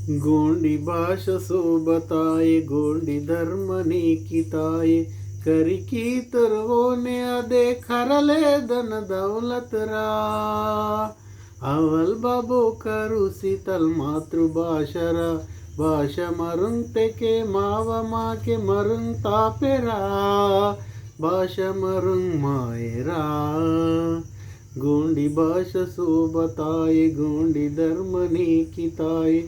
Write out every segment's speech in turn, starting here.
गोंडी भाष सो बताए गोंडी धर्म नीकिताए करिकी तरवोने अदे खरले धन दौलत रा ಅವಲ್ ಬಾಬು ಕರುಸಿತಲ್ ಮಾತೃಭಾಷರ ಭಾಷ ಮರುಂತೆಕೆ ಮಾವ ಮಾಕೆ ಮರುಂಗ್ ತಾಪೆರಾ ಭಾಷ ಮರುಂಗ್ ಮಾಯರಾ गोंडी भाष सोबताए गोंडी धर्म नीकिताए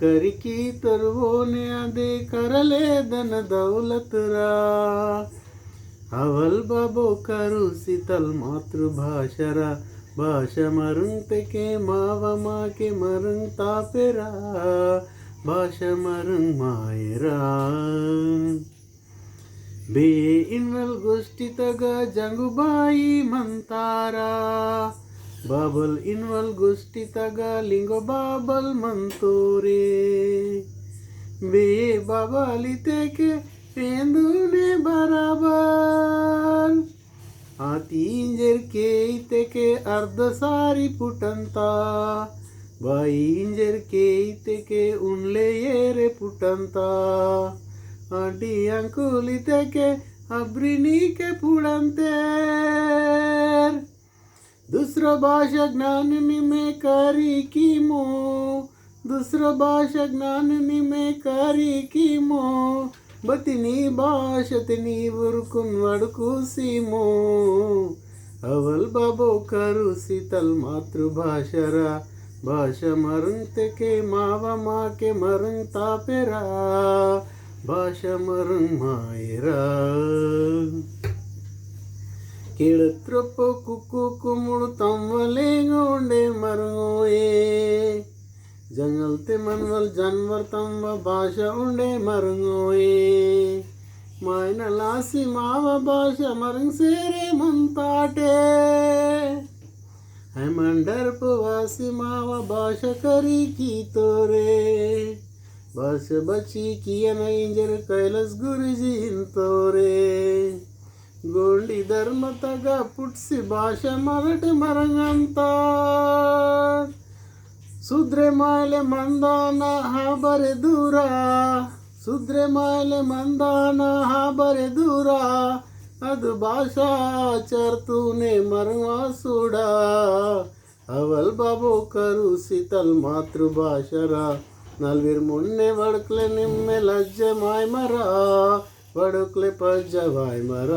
करिकी तरवोने अदे करले धन दौलत रा ಅವಲ್ ಬಾಬು ಕರುಸಿತಲ್ ಮಾತೃಭಾಷರ ಭಾಷ ಮರುಂತೆಕೆ ಮಾವ ಮಾಕೆ ಮರುಂಗ್ ತಾಪೆರಾ ಭಾಷ ಮರುಂಗ್ ಮಾಯರಾ बे इनवल गोष्टी तग जंगुबाई मंतारा बाबल इनवल गोष्टी तग लिंगो बाबल मंतोरे बे बाबालिते के पेंदुने बराबर आतींजर के इते के अर्ध सारी पुटंता बाईंजर के इते के उनले येरे पुटंता आंटी अंकुलिते के अब्रिनी के पुडंतेर दुसरं भाषा ज्ञान निमे करी किमो दुसरं भाषा ज्ञान निमे करी किमो बतिनी भाषतिनी उरकुन वडकुसीमो ಅವಲ್ ಬಾಬು ಕರುಸಿತಲ್ ಮಾತೃಭಾಷರ ಭಾಷ ಮರುಂತೆಕೆ ಮಾವ ಮಾಕೆ ಮರುಂಗ್ ತಾಪೆರಾ ಭಾಷ ಮರುಂಗ್ ಮಾಯರಾ ಕೇಳತ್ರಪ್ಪ ಕುಕ್ಕು ಕುಮುಳು ತಮ್ಮಲೇಂಗೋಂಡೆ ಮರುಂಗೋಯೇ जंगल ते मनवल जानवर तंव भाषा उंडे मरुंगोये मायन लासी माव भाषा मरुंग सेरे मंताटे है मंडर पवासी माव भाषा करी की तोरे बस बची किया इंजर कैलस गुरुजी तोरे गोंडी धर्म तगा पुटसी भाषा मरट मरंगंता सुद्रे मायले मंदाना हा बरे दूरा सुद्रे मायले मंदाना हा बरे दूरा अद भाषा चरतूने मरवा सुडा ಅವಲ್ ಬಾಬು ಕರುಸಿತಲ್ ಮಾತೃಭಾಷರ ನಲ್ವಿರ್ ಮುನ್ನೆ ವಡಕ್ಲೆ ನಿಮ್ಮೆ ಲಜ್ಜೆ ಮಾಯ್ ಮರ ವಡಕ್ಲೆ ಪಜ್ಜವಾಯ್ ಮರ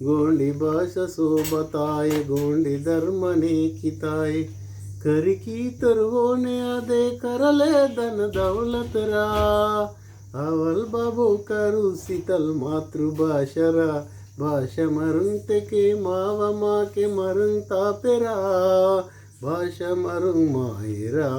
गोंडी भाषा सोबताए गोंडी धर्म नीकिताए करिकी तरवोने अदे करले धन दौलत रा ಅವಲ್ ಬಾಬು ಕರುಸಿತಲ್ ಮಾತೃಭಾಷರ ಭಾಷ ಮರುಂತೆಕೆ ಮಾವ ಮಾಕೆ ಮರುಂಗ್ ತಾಪೆರಾ ಭಾಷ ಮರುಂಗ್ ಮಾಯರಾ